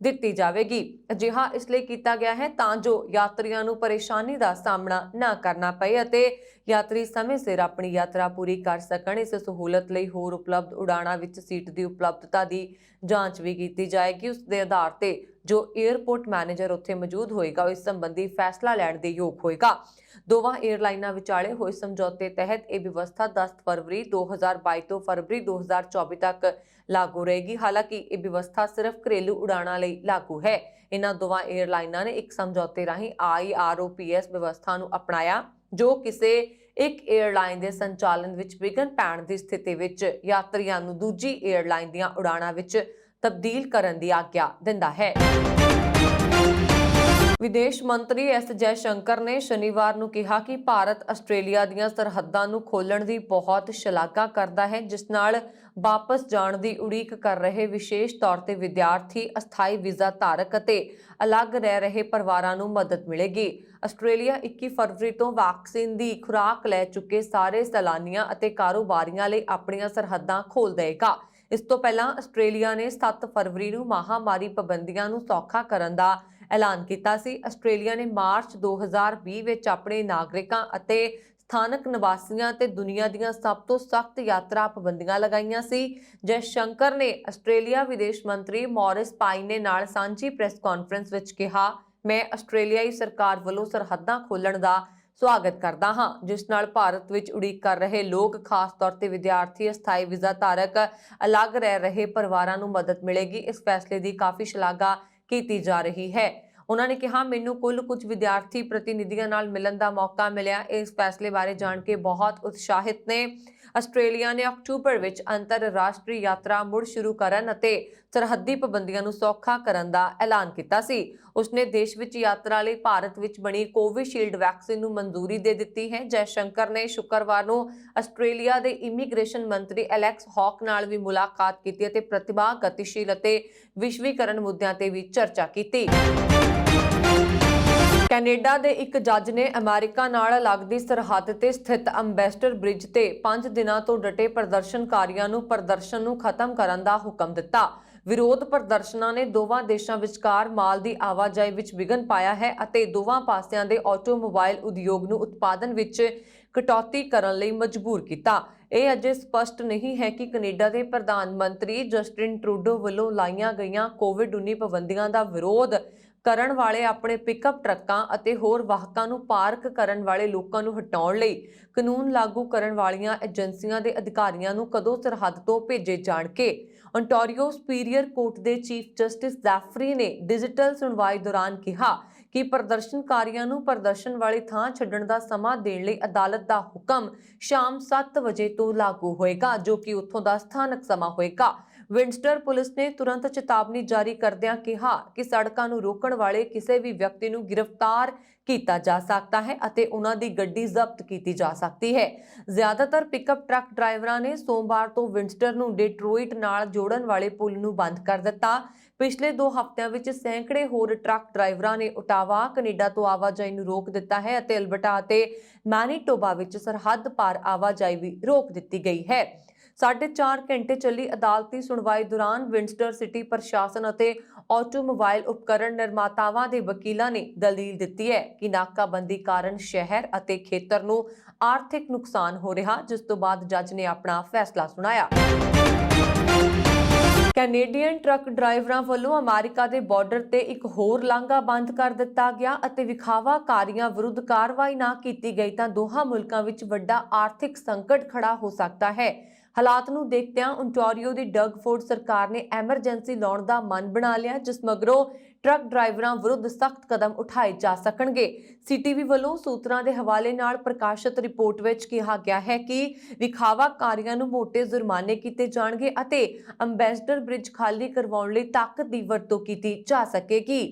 ਦਿੱਤੀ ਜਾਵੇਗੀ। ਅਜਿਹਾ ਇਸ ਲਈ ਕੀਤਾ ਗਿਆ ਹੈ ਤਾਂ ਜੋ ਯਾਤਰੀਆਂ ਨੂੰ ਪਰੇਸ਼ਾਨੀ ਦਾ ਸਾਹਮਣਾ ਨਾ ਕਰਨਾ ਪਏ ਅਤੇ ਯਾਤਰੀ ਸਮੇਂ ਸਿਰ ਆਪਣੀ ਯਾਤਰਾ ਪੂਰੀ ਕਰ ਸਕਣ। ਇਸ ਸਹੂਲਤ ਲਈ ਹੋਰ ਉਪਲਬਧ ਉਡਾਣਾਂ ਵਿੱਚ ਸੀਟ ਦੀ ਉਪਲਬਧਤਾ ਦੀ ਜਾਂਚ ਵੀ ਕੀਤੀ ਜਾਏਗੀ। ਉਸ ਦੇ ਆਧਾਰ ਤੇ ਜੋ 에ਅਰਪੋਰਟ ਮੈਨੇਜਰ ਉੱਥੇ ਮੌਜੂਦ ਹੋਏਗਾ ਉਹ ਇਸ ਸੰਬੰਧੀ ਫੈਸਲਾ ਲੈਣ ਦੇ ਯੋਗ ਹੋਏਗਾ। ਦੋਵਾਂ 에ਅਰਲਾਈਨਾਂ ਵਿਚਾਲੇ ਹੋਏ ਸਮਝੌਤੇ ਤਹਿਤ ਇਹ ਵਿਵਸਥਾ 10 ਫਰਵਰੀ 2022 ਤੋਂ ਫਰਵਰੀ 2024 ਤੱਕ ਲਾਗੂ ਰਹੇਗੀ। ਹਾਲਾਂਕਿ ਇਹ ਵਿਵਸਥਾ ਸਿਰਫ ਘਰੇਲੂ ਉਡਾਣਾਂ ਲਈ ਲਾਗੂ ਹੈ। ਇਹਨਾਂ ਦੋਵਾਂ 에ਅਰਲਾਈਨਾਂ ਨੇ ਇੱਕ ਸਮਝੌਤੇ ਰਾਹੀਂ IROPS ਵਿਵਸਥਾ ਨੂੰ ਅਪਣਾਇਆ ਜੋ ਕਿਸੇ ਇੱਕ 에ਅਰਲਾਈਨ ਦੇ ਸੰਚਾਲਨ ਵਿੱਚ ਵਿਘਨ ਪੈਣ ਦੀ ਸਥਿਤੀ ਵਿੱਚ ਯਾਤਰੀਆਂ ਨੂੰ ਦੂਜੀ 에ਅਰਲਾਈਨ ਦੀਆਂ ਉਡਾਣਾਂ ਵਿੱਚ ਤਬਦੀਲ ਕਰਨ ਦੀ ਆਗਿਆ ਦਿੰਦਾ ਹੈ। ਵਿਦੇਸ਼ ਮੰਤਰੀ ਐਸ ਜੈਸ਼ੰਕਰ ਨੇ ਸ਼ਨੀਵਾਰ ਨੂੰ ਕਿਹਾ ਕਿ ਭਾਰਤ ਆਸਟ੍ਰੇਲੀਆ ਦੀਆਂ ਸਰਹੱਦਾਂ ਨੂੰ ਖੋਲ੍ਹਣ ਦੀ ਬਹੁਤ ਸ਼ਲਾਘਾ ਕਰਦਾ ਹੈ, ਜਿਸ ਨਾਲ ਵਾਪਸ ਜਾਣ ਦੀ ਉਡੀਕ ਕਰ ਰਹੇ ਵਿਸ਼ੇਸ਼ ਤੌਰ ਤੇ ਵਿਦਿਆਰਥੀ, ਅਸਥਾਈ ਵੀਜ਼ਾ ਧਾਰਕ ਅਤੇ ਅਲੱਗ ਰਹਿ ਰਹੇ ਪਰਿਵਾਰਾਂ ਨੂੰ ਮਦਦ ਮਿਲੇਗੀ। ਆਸਟ੍ਰੇਲੀਆ 21 ਫਰਵਰੀ ਤੋਂ ਵੈਕਸੀਨ ਦੀ ਖੁਰਾਕ ਲੈ ਚੁੱਕੇ ਸਾਰੇ ਸੈਲਾਨੀਆਂ ਅਤੇ ਕਾਰੋਬਾਰੀਆਂ ਲਈ ਆਪਣੀਆਂ ਸਰਹੱਦਾਂ ਖੋਲ੍ਹ ਦੇਵੇਗਾ। ਇਸ ਤੋਂ ਪਹਿਲਾਂ ਆਸਟ੍ਰੇਲੀਆ ਨੇ 7 ਫਰਵਰੀ ਨੂੰ ਮਹਾਮਾਰੀ ਪਾਬੰਦੀਆਂ ਨੂੰ ਸੌਖਾ ਕਰਨ ਦਾ ਐਲਾਨ ਕੀਤਾ ਸੀ। ਆਸਟ੍ਰੇਲੀਆ ਨੇ ਮਾਰਚ 2020 ਵਿੱਚ ਆਪਣੇ ਨਾਗਰਿਕਾਂ ਅਤੇ ਸਥਾਨਕ ਨਿਵਾਸੀਆਂ ਤੇ ਦੁਨੀਆ ਦੀਆਂ ਸਭ ਤੋਂ ਸਖਤ ਯਾਤਰਾ ਪਾਬੰਦੀਆਂ ਲਗਾਈਆਂ ਸੀ। ਜੈਸ਼ੰਕਰ ਨੇ ਆਸਟ੍ਰੇਲੀਆ ਵਿਦੇਸ਼ ਮੰਤਰੀ ਮੌਰਿਸ ਪਾਈਨੇ ਨਾਲ ਸਾਂਝੀ ਪ੍ਰੈਸ ਕਾਨਫਰੰਸ ਵਿੱਚ ਕਿਹਾ, ਮੈਂ ਆਸਟ੍ਰੇਲੀਆਈ ਸਰਕਾਰ ਵੱਲੋਂ ਸਰਹੱਦਾਂ ਖੋਲ੍ਹਣ ਦਾ ਸਵਾਗਤ ਕਰਦਾ ਹਾਂ, ਜਿਸ ਨਾਲ ਭਾਰਤ ਵਿੱਚ ਉਡੀਕ ਕਰ ਰਹੇ ਲੋਕ, ਖਾਸ ਤੌਰ ਤੇ ਵਿਦਿਆਰਥੀ, ਅਸਥਾਈ ਵੀਜ਼ਾ ਧਾਰਕ, ਅਲੱਗ ਰਹਿ ਰਹੇ ਪਰਿਵਾਰਾਂ ਨੂੰ ਮਦਦ ਮਿਲੇਗੀ। ਇਸ ਫੈਸਲੇ ਦੀ ਕਾਫੀ ਸ਼ਲਾਘਾ ਕੀਤੀ ਜਾ ਰਹੀ ਹੈ। ਉਹਨਾਂ ਨੇ ਕਿਹਾ, ਮੈਨੂੰ ਕੁਝ ਵਿਦਿਆਰਥੀ ਪ੍ਰਤੀਨਿਧੀਆਂ ਨਾਲ ਮਿਲਣ ਦਾ ਮੌਕਾ ਮਿਲਿਆ। ਇਸ ਫੈਸਲੇ ਬਾਰੇ ਜਾਣ ਕੇ ਬਹੁਤ ਉਤਸ਼ਾਹਿਤ ਨੇ। ਆਸਟ੍ਰੇਲੀਆ ਨੇ ਅਕਤੂਬਰ ਵਿੱਚ ਅੰਤਰਰਾਸ਼ਟਰੀ ਯਾਤਰਾ ਮੁੜ ਸ਼ੁਰੂ ਕਰਨ ਅਤੇ ਸਰਹੱਦੀ ਪਾਬੰਦੀਆਂ ਨੂੰ ਸੌਖਾ ਕਰਨ ਦਾ ਐਲਾਨ ਕੀਤਾ ਸੀ। ਉਸਨੇ ਦੇਸ਼ ਵਿੱਚ ਯਾਤਰਾ ਲਈ ਭਾਰਤ ਵਿੱਚ ਬਣੀ ਕੋਵਿਸ਼ੀਲਡ ਵੈਕਸੀਨ ਨੂੰ ਮਨਜ਼ੂਰੀ ਦੇ ਦਿੱਤੀ ਹੈ। ਜੈਸ਼ੰਕਰ ਨੇ ਸ਼ੁੱਕਰਵਾਰ ਨੂੰ ਆਸਟ੍ਰੇਲੀਆ ਦੇ ਇਮੀਗ੍ਰੇਸ਼ਨ ਮੰਤਰੀ ਐਲੈਕਸ ਹੌਕ ਨਾਲ ਵੀ ਮੁਲਾਕਾਤ ਕੀਤੀ ਅਤੇ ਪ੍ਰਤਿਭਾ, ਗਤੀਸ਼ੀਲ ਅਤੇ ਵਿਸ਼ਵੀਕਰਨ ਮੁੱਦਿਆਂ ਤੇ ਵੀ ਚਰਚਾ ਕੀਤੀ। ਕੈਨੇਡਾ ਦੇ ਇੱਕ ਜੱਜ ਨੇ ਅਮਰੀਕਾ ਨਾਲ ਲੱਗਦੀ ਸਰਹੱਦ ਤੇ ਸਥਿਤ ਅੰਬੈਸਡਰ ਬ੍ਰਿਜ ਤੇ 5 ਦਿਨਾਂ ਤੋਂ ਡਟੇ ਪ੍ਰਦਰਸ਼ਨਕਾਰੀਆਂ ਨੂੰ ਪ੍ਰਦਰਸ਼ਨ ਨੂੰ ਖਤਮ ਕਰਨ ਦਾ ਹੁਕਮ ਦਿੱਤਾ। ਵਿਰੋਧ ਪ੍ਰਦਰਸ਼ਨਾਂ ਨੇ ਦੋਵਾਂ ਦੇਸ਼ਾਂ ਵਿਚਕਾਰ ਮਾਲ ਦੀ ਆਵਾਜਾਈ ਵਿੱਚ ਵਿਘਨ ਪਾਇਆ ਹੈ ਅਤੇ ਦੋਵਾਂ ਪਾਸਿਆਂ ਦੇ ਆਟੋਮੋਬਾਈਲ ਉਦਯੋਗ ਨੂੰ ਉਤਪਾਦਨ ਵਿੱਚ ਕਟੌਤੀ ਕਰਨ ਲਈ ਮਜਬੂਰ ਕੀਤਾ। ਇਹ ਅਜੇ ਸਪਸ਼ਟ ਨਹੀਂ ਹੈ ਕਿ ਕੈਨੇਡਾ ਦੇ ਪ੍ਰਧਾਨ ਮੰਤਰੀ ਜਸਟਿਨ ਟਰੂਡੋ ਵੱਲੋਂ ਲਾਈਆਂ ਗਈਆਂ ਕੋਵਿਡ-19 ਪਾਬੰਦੀਆਂ ਦਾ ਵਿਰੋਧ ਕਰਨ ਵਾਲੇ ਆਪਣੇ ਪਿਕਅਪ ਟਰੱਕਾਂ ਅਤੇ ਹੋਰ ਵਾਹਕਾਂ ਨੂੰ ਪਾਰਕ ਕਰਨ ਵਾਲੇ ਲੋਕਾਂ ਨੂੰ ਹਟਾਉਣ ਲਈ ਕਾਨੂੰਨ ਲਾਗੂ ਕਰਨ ਵਾਲੀਆਂ ਏਜੰਸੀਆਂ ਦੇ ਅਧਿਕਾਰੀਆਂ ਨੂੰ ਕਦੋਂ ਸਰਹੱਦ ਤੋਂ ਭੇਜੇ ਜਾਣਗੇ। ontario ਸੁਪੀਰੀਅਰ ਕੋਰਟ ਦੇ ਚੀਫ ਜਸਟਿਸ ਜ਼ੈਫਰੀ ਨੇ ਡਿਜੀਟਲ ਸੁਣਵਾਈ ਦੌਰਾਨ ਕਿਹਾ ਕਿ ਪ੍ਰਦਰਸ਼ਨਕਾਰੀਆਂ ਨੂੰ ਪ੍ਰਦਰਸ਼ਨ ਵਾਲੀ ਥਾਂ ਛੱਡਣ ਦਾ ਸਮਾਂ ਦੇਣ ਲਈ ਅਦਾਲਤ ਦਾ ਹੁਕਮ ਸ਼ਾਮ 7 ਵਜੇ ਤੋਂ ਲਾਗੂ ਹੋਏਗਾ, ਜੋ ਕਿ ਉੱਥੋਂ ਦਾ ਸਥਾਨਕ ਸਮਾਂ ਹੋਏਗਾ। ਵਿੰਸਟਰ ਪੁਲਿਸ ਨੇ ਤੁਰੰਤ ਚੇਤਾਵਨੀ ਜਾਰੀ ਕਰਦਿਆਂ ਕਿਹਾ ਕਿ ਸੜਕਾਂ ਨੂੰ ਰੋਕਣ ਵਾਲੇ ਕਿਸੇ ਵੀ ਵਿਅਕਤੀ ਨੂੰ ਗ੍ਰਿਫਤਾਰ ਕੀਤਾ ਜਾ ਸਕਦਾ ਹੈ ਅਤੇ ਉਹਨਾਂ ਦੀ ਗੱਡੀ ਜ਼ਬਤ ਕੀਤੀ ਜਾ ਸਕਦੀ ਹੈ। ਜ਼ਿਆਦਾਤਰ ਪਿਕਅਪ ਟਰੱਕ ਡਰਾਈਵਰਾਂ ਨੇ ਸੋਮਵਾਰ ਤੋਂ ਵਿੰਸਟਰ ਨੂੰ ਡਿਟਰੋਇਟ ਨਾਲ ਜੋੜਨ ਵਾਲੇ ਪੁਲ ਨੂੰ ਬੰਦ ਕਰ ਦਿੱਤਾ। ਪਿਛਲੇ 2 ਹਫ਼ਤਿਆਂ ਵਿੱਚ ਸੈਂਕੜੇ ਹੋਰ ਟਰੱਕ ਡਰਾਈਵਰਾਂ ਨੇ ਓਟਾਵਾ, ਕੈਨੇਡਾ ਤੋਂ ਆਵਾਜਾਈ ਨੂੰ ਰੋਕ ਦਿੱਤਾ ਹੈ ਅਤੇ ਅਲਬਰਟਾ ਅਤੇ ਮੈਨੀਟੋਬਾ ਵਿੱਚ ਸਰਹੱਦ ਪਾਰ ਆਵਾਜਾਈ ਵੀ ਰੋਕ ਦਿੱਤੀ ਗਈ ਹੈ। 4.5 ਘੰਟੇ ਚੱਲੀ ਅਦਾਲਤੀ ਸੁਣਵਾਈ ਦੌਰਾਨ ਵਿੰਸਟਰ ਸਿਟੀ ਪ੍ਰਸ਼ਾਸਨ ਅਤੇ ਆਟੋਮੋਬਾਈਲ ਉਪਕਰਨ ਨਿਰਮਾਤਾਵਾਂ ਦੇ ਵਕੀਲਾਂ ਨੇ ਦਲੀਲ ਦਿੱਤੀ ਹੈ ਕਿ ਨਾਕਾਬੰਦੀ ਕਾਰਨ ਸ਼ਹਿਰ ਅਤੇ ਖੇਤਰ ਨੂੰ ਆਰਥਿਕ ਨੁਕਸਾਨ ਹੋ ਰਿਹਾ, ਜਿਸ ਤੋਂ ਬਾਅਦ ਜੱਜ ਨੇ ਆਪਣਾ ਫੈਸਲਾ ਸੁਣਾਇਆ। ਕੈਨੇਡੀਅਨ ਟਰੱਕ ਡਰਾਈਵਰਾਂ ਵੱਲੋਂ ਅਮਰੀਕਾ ਦੇ ਬਾਰਡਰ ਤੇ ਇੱਕ ਹੋਰ ਲਾਂਘਾ ਬੰਦ ਕਰ ਦਿੱਤਾ ਗਿਆ ਅਤੇ ਵਿਖਾਵਾਕਾਰੀਆਂ ਵਿਰੁੱਧ ਕਾਰਵਾਈ ਨਾ ਕੀਤੀ ਗਈ ਤਾਂ ਦੋਹਾਂ ਮੁਲਕਾਂ ਵਿੱਚ ਵੱਡਾ ਆਰਥਿਕ ਸੰਕਟ ਖੜਾ ਹੋ ਸਕਦਾ ਹੈ। ਹਾਲਾਤ ਨੂੰ ਦੇਖਦਿਆਂ ਓਨਟਾਰੀਓ ਦੀ ਡਗ ਫੋਰਡ ਸਰਕਾਰ ਨੇ ਐਮਰਜੈਂਸੀ ਲਾਉਣ ਦਾ ਮਨ ਬਣਾ ਲਿਆ, ਜਿਸ ਮਗਰੋਂ ਟਰੱਕ ਡਰਾਈਵਰਾਂ ਵਿਰੁੱਧ ਸਖਤ ਕਦਮ ਉਠਾਏ ਜਾ ਸਕਣਗੇ। ਸੀਟੀਵੀ ਵੱਲੋਂ ਸੂਤਰਾਂ ਦੇ ਹਵਾਲੇ ਨਾਲ ਪ੍ਰਕਾਸ਼ਿਤ ਰਿਪੋਰਟ ਵਿੱਚ ਕਿਹਾ ਗਿਆ ਹੈ ਕਿ ਵਿਖਾਵਾਕਾਰੀਆਂ ਨੂੰ ਮੋਟੇ ਜੁਰਮਾਨੇ ਕੀਤੇ ਜਾਣਗੇ ਅਤੇ ਅੰਬੈਸਡਰ ਬ੍ਰਿਜ ਖਾਲੀ ਕਰਵਾਉਣ ਲਈ ਤਾਕਤ ਦੀ ਵਰਤੋਂ ਕੀਤੀ ਜਾ ਸਕੇਗੀ।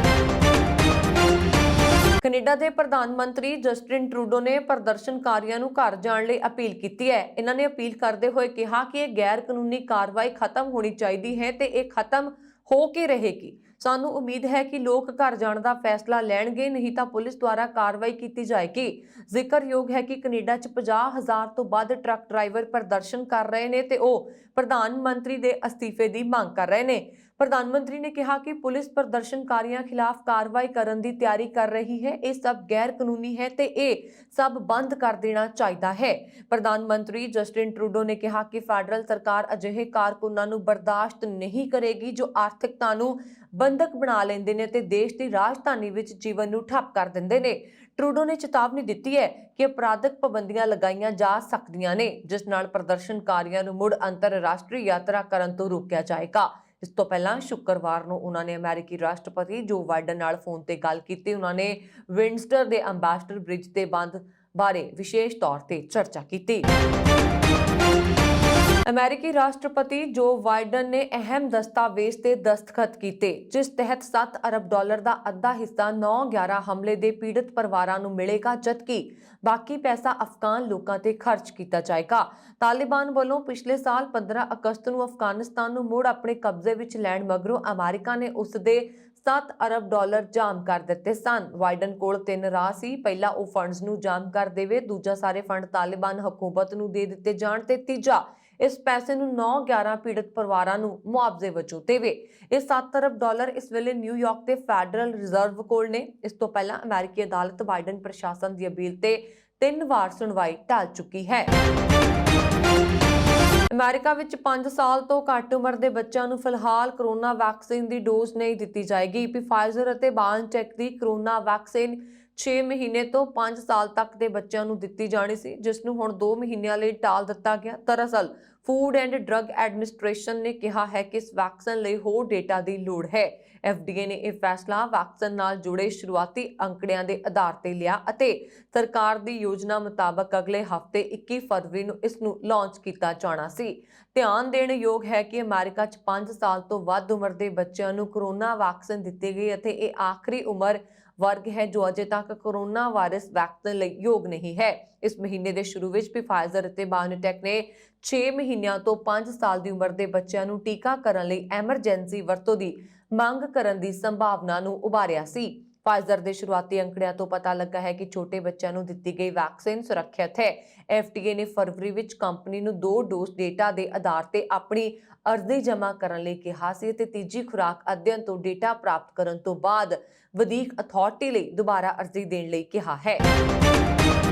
ਕੈਨੇਡਾ ਦੇ ਪ੍ਰਧਾਨ ਮੰਤਰੀ ਜਸਟਿਨ ਟਰੂਡੋ ਨੇ ਪ੍ਰਦਰਸ਼ਨਕਾਰੀਆਂ ਨੂੰ ਘਰ ਜਾਣ ਲਈ ਅਪੀਲ ਕੀਤੀ ਹੈ। ਇਹਨਾਂ ਨੇ ਅਪੀਲ ਕਰਦੇ ਹੋਏ ਕਿਹਾ ਕਿ ਇਹ ਗੈਰ ਕਾਨੂੰਨੀ ਕਾਰਵਾਈ ਖਤਮ ਹੋਣੀ ਚਾਹੀਦੀ ਹੈ ਤੇ ਇਹ ਖਤਮ ਹੋ ਕੇ ਰਹੇਗੀ। ਸਾਨੂੰ ਉਮੀਦ ਹੈ ਕਿ ਲੋਕ ਘਰ ਜਾਣ ਦਾ ਫੈਸਲਾ ਲੈਣਗੇ, ਨਹੀਂ ਤਾਂ ਪੁਲਿਸ ਦੁਆਰਾ ਕਾਰਵਾਈ ਕੀਤੀ ਜਾਏਗੀ। ਜ਼ਿਕਰਯੋਗ ਹੈ ਕਿ ਕੈਨੇਡਾ 'ਚ 50,000 ਤੋਂ ਵੱਧ ਟਰੱਕ ਡਰਾਈਵਰ ਪ੍ਰਦਰਸ਼ਨ ਕਰ ਰਹੇ ਨੇ ਤੇ ਉਹ ਪ੍ਰਧਾਨ ਮੰਤਰੀ ਦੇ ਅਸਤੀਫੇ ਦੀ ਮੰਗ ਕਰ ਰਹੇ ਨੇ। ਪ੍ਰਧਾਨ ਮੰਤਰੀ ਨੇ ਕਿਹਾ ਕਿ ਪੁਲਿਸ ਪ੍ਰਦਰਸ਼ਨਕਾਰੀਆਂ ਖਿਲਾਫ ਕਾਰਵਾਈ ਕਰਨ ਦੀ ਤਿਆਰੀ ਕਰ ਰਹੀ ਹੈ। ਇਹ ਸਭ ਗੈਰ ਕਾਨੂੰਨੀ ਹੈ ਤੇ ਇਹ ਸਭ ਬੰਦ ਕਰ ਦੇਣਾ ਚਾਹੀਦਾ ਹੈ। ਪ੍ਰਧਾਨ ਮੰਤਰੀ ਜਸਟਿਨ ਟਰੂਡੋ ਨੇ ਕਿਹਾ ਕਿ ਫੈਡਰਲ ਸਰਕਾਰ ਅਜਿਹੇ ਕਾਰਕੁਨਾਂ ਨੂੰ ਬਰਦਾਸ਼ਤ ਨਹੀਂ ਕਰੇਗੀ ਜੋ ਆਰਥਿਕਤਾ ਨੂੰ ਬੰਧਕ ਬਣਾ ਲੈਂਦੇ ਨੇ ਤੇ ਦੇਸ਼ ਦੀ ਰਾਜਧਾਨੀ ਵਿੱਚ ਜੀਵਨ ਨੂੰ ਠੱਪ ਕਰ ਦਿੰਦੇ ਨੇ। ਟਰੂਡੋ ਨੇ ਚੇਤਾਵਨੀ ਦਿੱਤੀ ਹੈ ਕਿ ਅਪਰਾਧਕ ਪਾਬੰਦੀਆਂ ਲਗਾਈਆਂ ਜਾ ਸਕਦੀਆਂ ਨੇ, ਜਿਸ ਨਾਲ ਪ੍ਰਦਰਸ਼ਨਕਾਰੀਆਂ ਨੂੰ ਮੁੜ ਅੰਤਰਰਾਸ਼ਟਰੀ ਯਾਤਰਾ ਕਰਨ ਤੋਂ ਰੋਕਿਆ ਜਾਏਗਾ। ਇਸ ਤੋਂ ਪਹਿਲਾਂ ਸ਼ੁੱਕਰਵਾਰ ਨੂੰ ਉਹਨਾਂ ਨੇ ਅਮਰੀਕੀ ਰਾਸ਼ਟਰਪਤੀ ਜੋ ਬਾਈਡਨ ਨਾਲ ਫੋਨ ਤੇ ਗੱਲ ਕੀਤੀ। ਉਹਨਾਂ ਨੇ ਵਿੰਡਸਰ ਦੇ ਅੰਬੈਸਡਰ ਬ੍ਰਿਜ ਦੇ ਬੰਦ ਬਾਰੇ ਵਿਸ਼ੇਸ਼ ਤੌਰ ਤੇ ਚਰਚਾ ਕੀਤੀ। ਅਮਰੀਕੀ ਰਾਸ਼ਟਰਪਤੀ ਜੋ ਬਾਈਡਨ ਨੇ ਅਹਿਮ ਦਸਤਾਵੇਜ਼ ਤੇ ਦਸਤਖਤ ਕੀਤੇ, ਜਿਸ ਤਹਿਤ $7 ਅਰਬ ਦਾ ਅੱਧਾ ਹਿੱਸਾ 9/11 ਹਮਲੇ ਦੇ ਪੀੜਤ ਪਰਿਵਾਰਾਂ ਨੂੰ ਮਿਲੇਗਾ, ਜਦਕਿ ਬਾਕੀ ਪੈਸਾ ਅਫਗਾਨ ਲੋਕਾਂ ਤੇ ਖਰਚ ਕੀਤਾ ਜਾਏਗਾ। ਤਾਲਿਬਾਨ ਵੱਲੋਂ ਪਿਛਲੇ ਸਾਲ 15 ਅਗਸਤ ਨੂੰ ਅਫਗਾਨਿਸਤਾਨ ਨੂੰ ਮੁੜ ਆਪਣੇ ਕਬਜ਼ੇ ਵਿੱਚ ਲੈਣ ਮਗਰੋਂ ਅਮਰੀਕਾ ਨੇ ਉਸ ਦੇ $7 ਅਰਬ ਜਾਮ ਕਰ ਦਿੱਤੇ ਸਨ। ਬਾਈਡਨ ਕੋਲ 3 ਰਾਹ ਸੀ। ਪਹਿਲਾ, ਉਹ ਫੰਡਸ ਨੂੰ ਜਾਮ ਕਰ ਦੇਵੇ, ਦੂਜਾ ਸਾਰੇ ਫੰਡ ਤਾਲਿਬਾਨ ਹਕੂਮਤ ਨੂੰ ਦੇ ਦਿੱਤੇ ਜਾਣ ਤੇ ਤੀਜਾ ਇਸ ਪੈਸੇ ਨੂੰ 9/11 ਪੀੜਤ ਪਰਿਵਾਰਾਂ ਨੂੰ ਮੁਆਵਜ਼ੇ ਵਜੋਂ ਦੇਵੇ। ਇਹ $7 ਅਰਬ ਇਸ ਵੇਲੇ ਨਿਊਯਾਰਕ ਦੇ ਫੈਡਰਲ ਰਿਜ਼ਰਵ ਕੋਲ ਨੇ। ਇਸ ਤੋਂ ਪਹਿਲਾਂ ਅਮਰੀਕੀ ਅਦਾਲਤ ਬਾਈਡਨ ਪ੍ਰਸ਼ਾਸਨ ਦੀ ਅਪੀਲ ਤੇ 3 ਵਾਰ ਸੁਣਵਾਈ ਟਾਲ ਚੁੱਕੀ ਹੈ। ਅਮਰੀਕਾ ਵਿੱਚ 5 ਸਾਲ ਤੋਂ ਘੱਟ ਉਮਰ ਦੇ ਬੱਚਿਆਂ ਨੂੰ ਫਿਲਹਾਲ ਕੋਰੋਨਾ ਵੈਕਸੀਨ ਦੀ ਡੋਜ਼ ਨਹੀਂ ਦਿੱਤੀ ਜਾਏਗੀ। ਫਾਈਜ਼ਰ ਅਤੇ ਬਾਇਓਨਟੈਕ ਦੀ ਕੋਰੋਨਾ ਵੈਕਸੀਨ 6 ਮਹੀਨੇ ਤੋਂ 5 ਸਾਲ ਤੱਕ ਦੇ ਬੱਚਿਆਂ ਨੂੰ ਦਿੱਤੀ ਜਾਣੀ ਸੀ, ਜਿਸ ਨੂੰ ਹੁਣ 2 ਮਹੀਨਿਆਂ ਲਈ ਟਾਲ ਦਿੱਤਾ ਗਿਆ। ਦਰਅਸਲ ਫੂਡ ਐਂਡ ਡਰੱਗ ਐਡਮਿਨਿਸਟ੍ਰੇਸ਼ਨ ਨੇ ਕਿਹਾ ਹੈ ਕਿ ਇਸ ਵੈਕਸੀਨ ਲਈ ਹੋਰ ਡੇਟਾ ਦੀ ਲੋੜ ਹੈ। FDA ਨੇ ਇਹ ਫੈਸਲਾ ਵੈਕਸੀਨ ਨਾਲ ਜੁੜੇ ਸ਼ੁਰੂਆਤੀ ਅੰਕੜਿਆਂ ਦੇ ਆਧਾਰ ਤੇ ਲਿਆ ਅਤੇ ਸਰਕਾਰ ਦੀ ਯੋਜਨਾ ਮੁਤਾਬਕ ਅਗਲੇ ਹਫ਼ਤੇ 21 ਫਰਵਰੀ ਨੂੰ ਇਸ ਨੂੰ ਲਾਂਚ ਕੀਤਾ ਜਾਣਾ ਸੀ। ਧਿਆਨ ਦੇਣ ਯੋਗ ਹੈ ਕਿ ਅਮਰੀਕਾ 'ਚ 5 ਸਾਲ ਤੋਂ ਵੱਧ ਉਮਰ ਦੇ ਬੱਚਿਆਂ ਨੂੰ ਕੋਰੋਨਾ ਵੈਕਸੀਨ ਦਿੱਤੀ ਗਈ ਅਤੇ ਇਹ ਆਖਰੀ ਉਮਰ ਵਰਗ ਹੈ ਜੋ ਅਜੇ ਤੱਕ ਕੋਰੋਨਾ ਵਾਇਰਸ ਵੈਕਸੀਨ ਲਈ ਯੋਗ ਨਹੀਂ ਹੈ। ਇਸ ਮਹੀਨੇ ਦੇ ਸ਼ੁਰੂ ਵਿੱਚ ਫਾਈਜ਼ਰ ਅਤੇ ਬਾਇਓਨਟੈਕ ਨੇ 6 ਮਹੀਨਿਆਂ ਤੋਂ 5 ਸਾਲ ਦੀ ਉਮਰ ਦੇ ਬੱਚਿਆਂ ਨੂੰ ਟੀਕਾਕਰਨ ਲਈ ਐਮਰਜੈਂਸੀ ਵਰਤੋਂ ਦੀ ਮੰਗ ਕਰਨ ਦੀ ਸੰਭਾਵਨਾ ਨੂੰ ਉਭਾਰਿਆ ਸੀ। ਫਾਈਜ਼ਰ ਦੇ ਸ਼ੁਰੂਆਤੀ ਅੰਕੜਿਆਂ ਤੋਂ ਪਤਾ ਲੱਗਾ ਹੈ ਕਿ ਛੋਟੇ ਬੱਚਿਆਂ ਨੂੰ ਦਿੱਤੀ ਗਈ ਵੈਕਸੀਨ ਸੁਰੱਖਿਅਤ ਹੈ। FDA ਨੇ ਫਰਵਰੀ ਵਿੱਚ ਕੰਪਨੀ ਨੂੰ 2 ਡੋਜ਼ ਡੇਟਾ ਦੇ ਆਧਾਰ ਤੇ ਆਪਣੀ ਅਰਜ਼ੀ ਜਮ੍ਹਾਂ ਕਰਨ ਲਈ ਕਿਹਾ ਸੀ ਅਤੇ ਤੀਜੀ ਖੁਰਾਕ ਅਧਿਐਨ ਤੋਂ ਡੇਟਾ ਪ੍ਰਾਪਤ ਕਰਨ ਤੋਂ ਬਾਅਦ ਵਧੀਕ ਅਥਾਰਟੀ ਲਈ ਦੁਬਾਰਾ ਅਰਜ਼ੀ ਦੇਣ ਲਈ ਕਿਹਾ ਹੈ।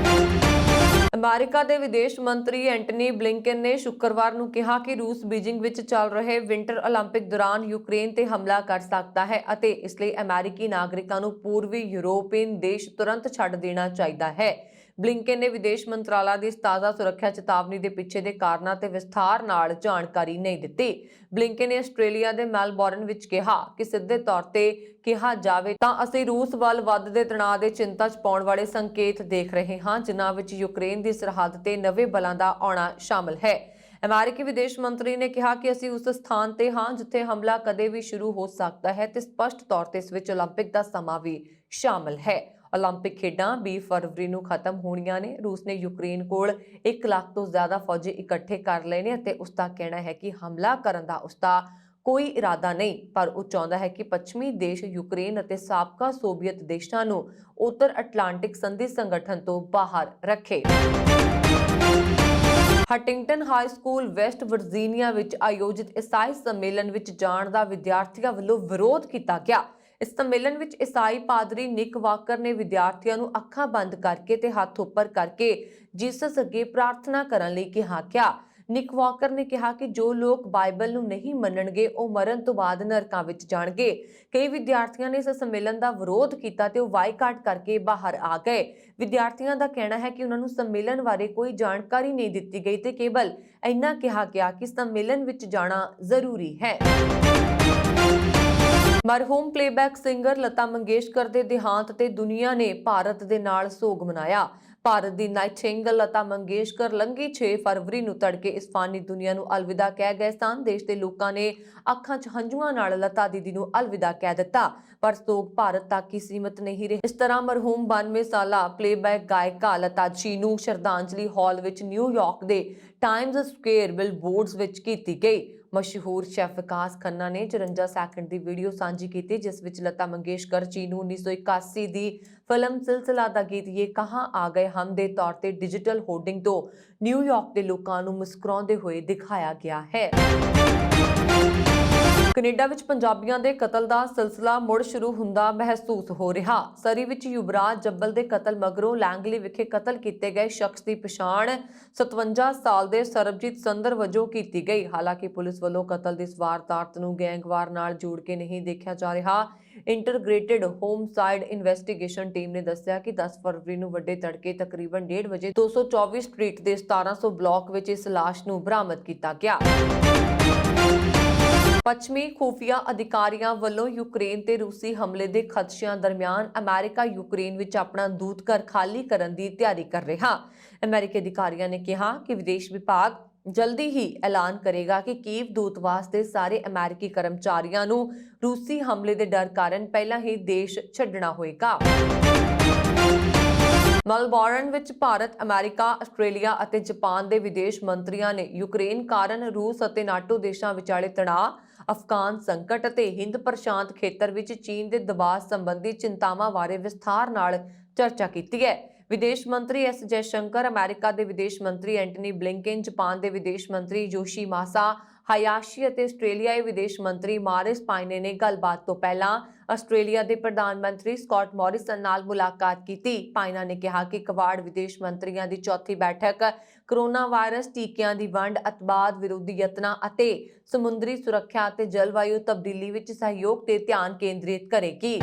ਅਮਰੀਕਾ ਦੇ ਵਿਦੇਸ਼ ਮੰਤਰੀ ਐਂਟਨੀ ਬਲਿੰਕਨ ਨੇ ਸ਼ੁੱਕਰਵਾਰ ਨੂੰ ਕਿਹਾ ਕਿ ਰੂਸ ਬੀਜਿੰਗ ਵਿੱਚ ਚੱਲ ਰਹੇ ਵਿੰਟਰ ਓਲੰਪਿਕ ਦੌਰਾਨ ਯੂਕਰੇਨ ਤੇ ਹਮਲਾ ਕਰ ਸਕਦਾ ਹੈ ਅਤੇ ਇਸ ਲਈ ਅਮਰੀਕੀ ਨਾਗਰਿਕਾਂ ਨੂੰ ਪੂਰਬੀ ਯੂਰੋਪੀਅਨ ਦੇਸ਼ ਤੁਰੰਤ ਛੱਡ ਦੇਣਾ ਚਾਹੀਦਾ ਹੈ। ਬਲਿੰਕਨ ਨੇ ਵਿਦੇਸ਼ ਮੰਤਰਾਲਾ ਦੀ ਤਾਜ਼ਾ ਸੁਰੱਖਿਆ ਚੇਤਾਵਨੀ ਦੇ ਪਿੱਛੇ ਦੇ ਕਾਰਨਾਂ ਤੇ ਵਿਸਥਾਰ ਨਾਲ ਜਾਣਕਾਰੀ ਨਹੀਂ ਦਿੱਤੀ। ਬਲਿੰਕਨ ਨੇ ਆਸਟ੍ਰੇਲੀਆ ਦੇ ਮੈਲਬੌਰਨ ਵਿੱਚ ਕਿਹਾ ਕਿ ਸਿੱਧੇ ਤੌਰ ਤੇ ਕਿਹਾ ਜਾਵੇ ਤਾਂ ਅਸੀਂ ਰੂਸ ਵੱਲ ਵੱਧਦੇ ਤਣਾਅ ਦੇ ਚਿੰਤਾ 'ਚ ਪਾਉਣ ਵਾਲੇ ਸੰਕੇਤ ਦੇਖ ਰਹੇ ਹਾਂ, ਜਿਨ੍ਹਾਂ ਵਿੱਚ ਯੂਕਰੇਨ ਦੀ ਸਰਹੱਦ ਤੇ ਨਵੇਂ ਬਲਾਂ ਦਾ ਆਉਣਾ ਸ਼ਾਮਲ ਹੈ। ਅਮਰੀਕੀ ਵਿਦੇਸ਼ ਮੰਤਰੀ ਨੇ ਕਿਹਾ ਕਿ ਅਸੀਂ ਉਸ ਸਥਾਨ ਤੇ ਹਾਂ ਜਿੱਥੇ ਹਮਲਾ ਕਦੇ ਵੀ ਸ਼ੁਰੂ ਹੋ ਸਕਦਾ ਹੈ ਤੇ ਸਪਸ਼ਟ ਤੌਰ ਤੇ ਇਸ ਵਿੱਚ ਓਲੰਪਿਕ ਦਾ ਸਮਾਂ ਵੀ ਸ਼ਾਮਲ ਹੈ। ਓਲੰਪਿਕ ਖੇਡਾਂ 20 ਫਰਵਰੀ ਨੂੰ ਖਤਮ ਹੋਣੀਆਂ ਨੇ। ਰੂਸ ਨੇ ਯੂਕਰੇਨ ਕੋਲ 1 ਲੱਖ ਤੋਂ ਜ਼ਿਆਦਾ ਫੌਜੀ ਇਕੱਠੇ ਕਰ ਲਏ ਨੇ ਅਤੇ ਉਸ ਦਾ ਕਹਿਣਾ ਹੈ ਕਿ ਹਮਲਾ ਕਰਨ ਦਾ ਉਸਦਾ ਕੋਈ ਇਰਾਦਾ ਨਹੀਂ, ਪਰ ਉਹ ਚਾਹੁੰਦਾ ਹੈ ਕਿ ਪੱਛਮੀ ਦੇਸ਼ ਯੂਕਰੇਨ ਅਤੇ ਸਾਬਕਾ ਸੋਵੀਅਤ ਦੇਸ਼ਾਂ ਨੂੰ ਉੱਤਰ ਅਟਲਾਂਟਿਕ ਸੰਧੀ ਸੰਗਠਨ ਤੋਂ ਬਾਹਰ ਰੱਖੇ। ਹਟਿੰਗਟਨ ਹਾਈ ਸਕੂਲ ਵੈਸਟ ਵਰਜੀਨੀਆ ਵਿੱਚ ਆਯੋਜਿਤ ਈਸਾਈ ਸੰਮੇਲਨ ਵਿੱਚ ਜਾਣ ਦਾ ਵਿਦਿਆਰਥੀਆਂ ਵੱਲੋਂ ਵਿਰੋਧ ਕੀਤਾ ਗਿਆ। ਇਸ ਸੰਮੇਲਨ ਵਿੱਚ ਈਸਾਈ ਪਾਦਰੀ ਨਿਕ ਵਾਕਰ ਨੇ ਵਿਦਿਆਰਥੀਆਂ ਨੂੰ ਅੱਖਾਂ ਬੰਦ ਕਰਕੇ ਤੇ ਹੱਥ ਉੱਪਰ ਕਰਕੇ ਜੀਸਸ ਅੱਗੇ ਪ੍ਰਾਰਥਨਾ ਕਰਨ ਲਈ ਕਿਹਾ। ਨਿਕ ਵਾਕਰ ਨੇ ਕਿਹਾ ਕਿ ਜੋ ਲੋਕ ਬਾਈਬਲ ਨੂੰ ਨਹੀਂ ਮੰਨਣਗੇ ਉਹ ਮਰਨ ਤੋਂ ਬਾਅਦ ਨਰਕਾਂ ਵਿੱਚ ਜਾਣਗੇ। ਕਈ ਵਿਦਿਆਰਥੀਆਂ ਨੇ ਇਸ ਸੰਮੇਲਨ ਦਾ ਵਿਰੋਧ ਕੀਤਾ ਤੇ ਉਹ ਬਾਈਕਾਟ ਕਰਕੇ ਬਾਹਰ ਆ ਗਏ। ਵਿਦਿਆਰਥੀਆਂ ਦਾ ਕਹਿਣਾ ਹੈ ਕਿ ਉਹਨਾਂ ਨੂੰ ਸੰਮੇਲਨ ਬਾਰੇ ਕੋਈ ਜਾਣਕਾਰੀ ਨਹੀਂ ਦਿੱਤੀ ਗਈ ਤੇ ਕੇਵਲ ਇੰਨਾ ਕਿਹਾ ਗਿਆ ਕਿ ਸੰਮੇਲਨ ਵਿੱਚ ਜਾਣਾ ਜ਼ਰੂਰੀ ਹੈ। ਮਰਹੂਮ ਪਲੇਬੈਕ ਸਿੰਗਰ ਲਤਾ ਮੰਗੇਸ਼ਕਰ ਦੇ ਦੇਹਾਂਤ ਤੇ ਦੁਨੀਆ ਨੇ ਭਾਰਤ ਦੇ ਨਾਲ ਸੋਗ ਮਨਾਇਆ। ਭਾਰਤ ਦੀ ਨਾਈਟਿੰਗੇਲ ਲਤਾ ਮੰਗੇਸ਼ਕਰ ਲੰਘੀ 6 ਫਰਵਰੀ ਨੂੰ ਤੜਕੇ ਇਸ ਫਾਨੀ ਦੁਨੀਆ ਨੂੰ ਅਲਵਿਦਾ ਕਹਿ ਗਏ ਸਨ। ਦੇਸ਼ ਦੇ ਲੋਕਾਂ ਨੇ ਅੱਖਾਂ 'ਚ ਹੰਝੂਆਂ ਨਾਲ ਲਤਾ ਦੀਦੀ ਨੂੰ ਅਲਵਿਦਾ ਕਹਿ ਦਿੱਤਾ, ਪਰ ਸੋਗ ਭਾਰਤ ਤੱਕ ਹੀ ਸੀਮਤ ਨਹੀਂ ਰਹੇ। ਇਸ ਤਰ੍ਹਾਂ ਮਰਹੂਮ 92 ਸਾਲਾ ਪਲੇਬੈਕ ਗਾਇਕਾ ਲਤਾ ਜੀ ਨੂੰ ਸ਼ਰਧਾਂਜਲੀ ਹਾਲ ਵਿੱਚ ਨਿਊਯਾਰਕ ਦੇ ਟਾਈਮਜ਼ ਸਕੁਏਅਰ ਬਿਲਬੋਰਡਸ ਵਿੱਚ ਕੀਤੀ ਗਈ। ਮਸ਼ਹੂਰ ਸ਼ੈਫ ਵਿਕਾਸ ਖੰਨਾ ਨੇ 54 ਸੈਕਿੰਡ ਦੀ ਵੀਡੀਓ ਸਾਂਝੀ ਕੀਤੀ, ਜਿਸ ਵਿੱਚ ਲਤਾ ਮੰਗੇਸ਼ਕਰ ਜੀ ਨੂੰ 1981 ਦੀ ਫਿਲਮ ਸਿਲਸਿਲਾ ਦਾ ਗੀਤ "ਯੇ ਕਹਾਂ ਆ ਗਏ ਹਮ" ਦੇ ਤੌਰ ਤੇ ਡਿਜੀਟਲ ਹੋਰਡਿੰਗ ਤੋਂ ਨਿਊਯਾਰਕ ਦੇ ਲੋਕਾਂ ਨੂੰ ਮੁਸਕਰਾਉਂਦੇ ਹੋਏ ਦਿਖਾਇਆ ਗਿਆ ਹੈ। ਕੈਨੇਡਾ ਵਿੱਚ ਪੰਜਾਬੀਆਂ ਦੇ ਕਤਲ ਦਾ ਸਿਲਸਿਲਾ ਮੁੜ ਸ਼ੁਰੂ ਹੁੰਦਾ ਮਹਿਸੂਸ ਹੋ ਰਿਹਾ। ਸਰੀ ਵਿੱਚ ਯੁਵਰਾਜ ਜੱਬਲ ਦੇ ਕਤਲ ਮਗਰੋਂ ਲੈਂਗਲੀ ਵਿਖੇ ਕਤਲ ਕੀਤੇ ਗਏ ਸ਼ਖਸ ਦੀ ਪਛਾਣ 57 ਸਾਲ ਦੇ ਸਰਬਜੀਤ ਸੰਦਰ ਵਜੋਂ ਕੀਤੀ ਗਈ। ਹਾਲਾਂਕਿ ਪੁਲਿਸ ਵੱਲੋਂ ਕਤਲ ਦੀ ਇਸ ਵਾਰਦਾਤ ਨੂੰ ਗੈਂਗਵਾਰ ਨਾਲ ਜੋੜ ਕੇ ਨਹੀਂ ਦੇਖਿਆ ਜਾ ਰਿਹਾ। ਇੰਟਰਗ੍ਰੇਟਿਡ ਹੋਮਸਾਈਡ ਇਨਵੈਸਟੀਗੇਸ਼ਨ ਟੀਮ ਨੇ ਦੱਸਿਆ ਕਿ 10 ਫਰਵਰੀ ਨੂੰ ਵੱਡੇ ਤੜਕੇ ਤਕਰੀਬਨ 1:30 ਵਜੇ 224 ਸਟਰੀਟ ਦੇ 1700 ਬਲਾਕ ਵਿੱਚ ਇਸ ਲਾਸ਼ ਨੂੰ ਬਰਾਮਦ ਕੀਤਾ ਗਿਆ। ਪੱਛਮੀ ਖੂਫੀਆ ਅਧਿਕਾਰੀਆਂ ਵੱਲੋਂ ਯੂਕਰੇਨ ਤੇ ਰੂਸੀ ਹਮਲੇ ਦੇ ਖਦਸ਼ਿਆਂ ਦਰਮਿਆਨ ਅਮਰੀਕਾ ਯੂਕਰੇਨ ਵਿੱਚ ਆਪਣਾ ਦੂਤਘਰ ਖਾਲੀ ਕਰਨ ਦੀ ਤਿਆਰੀ ਕਰ ਰਿਹਾ। ਅਮਰੀਕੀ ਅਧਿਕਾਰੀਆਂ ਨੇ ਕਿਹਾ ਕਿ ਵਿਦੇਸ਼ ਵਿਭਾਗ ਜਲਦੀ ਹੀ ਐਲਾਨ ਕਰੇਗਾ ਕਿ ਕੀਵ ਦੂਤਵਾਸ ਦੇ ਸਾਰੇ ਅਮਰੀਕੀ ਕਰਮਚਾਰੀਆਂ ਨੂੰ ਰੂਸੀ ਹਮਲੇ ਦੇ ਡਰ ਕਾਰਨ ਪਹਿਲਾਂ ਹੀ ਦੇਸ਼ ਛੱਡਣਾ ਹੋਏਗਾ। ਮੈਲਬੌਰਨ ਵਿੱਚ ਭਾਰਤ, ਅਮਰੀਕਾ, ਆਸਟ੍ਰੇਲੀਆ ਅਤੇ ਜਾਪਾਨ ਦੇ ਵਿਦੇਸ਼ ਮੰਤਰੀਆਂ ਨੇ ਯੂਕਰੇਨ ਕਾਰਨ ਰੂਸ ਅਤੇ ਨਾਟੋ ਦੇਸ਼ਾਂ ਵਿਚਾਲੇ ਤਣਾਅ, ਅਫਗਾਨ ਸੰਕਟ ਅਤੇ ਹਿੰਦ ਪ੍ਰਸ਼ਾਂਤ ਖੇਤਰ ਵਿੱਚ ਚੀਨ ਦੇ ਦਬਾਅ ਸੰਬੰਧੀ ਚਿੰਤਾਵਾਂ ਬਾਰੇ ਵਿਸਥਾਰ ਨਾਲ ਚਰਚਾ ਕੀਤੀ ਹੈ। ਵਿਦੇਸ਼ ਮੰਤਰੀ ਐਸ ਜੈਸ਼ੰਕਰ, ਅਮਰੀਕਾ ਦੇ ਵਿਦੇਸ਼ ਮੰਤਰੀ ਐਂਟਨੀ ਬਲਿੰਕਨ, ਜਾਪਾਨ ਦੇ ਵਿਦੇਸ਼ ਮੰਤਰੀ ਯੋਸ਼ੀਮਾਸਾ ਹਾਯਾਸ਼ੀ ਅਤੇ ਆਸਟ੍ਰੇਲੀਆਈ ਵਿਦੇਸ਼ ਮੰਤਰੀ ਮਾਰਿਸ ਪਾਇਨੇ ਨੇ ਗੱਲਬਾਤ ਤੋਂ ਪਹਿਲਾਂ ਆਸਟ੍ਰੇਲੀਆ ਦੇ ਪ੍ਰਧਾਨ ਮੰਤਰੀ ਸਕਾਟ ਮੋਰਿਸਨ ਨਾਲ ਮੁਲਾਕਾਤ ਕੀਤੀ। ਪਾਇਨਾ ਨੇ ਕਿਹਾ ਕਿ ਕਵਾੜ ਵਿਦੇਸ਼ ਮੰਤਰੀਆਂ ਦੀ ਚੌਥੀ ਬੈਠਕ ਕੋਰੋਨਾ ਵਾਇਰਸ ਟੀਕਿਆਂ ਦੀ ਵੰਡ, ਅੱਤਵਾਦ ਵਿਰੋਧੀ ਯਤਨਾਂ ਅਤੇ ਸਮੁੰਦਰੀ ਸੁਰੱਖਿਆ ਅਤੇ ਜਲਵਾਯੂ ਤਬਦੀਲੀ ਵਿੱਚ ਸਹਿਯੋਗ ਤੇ ਧਿਆਨ ਕੇਂਦਰਿਤ ਕਰੇਗੀ।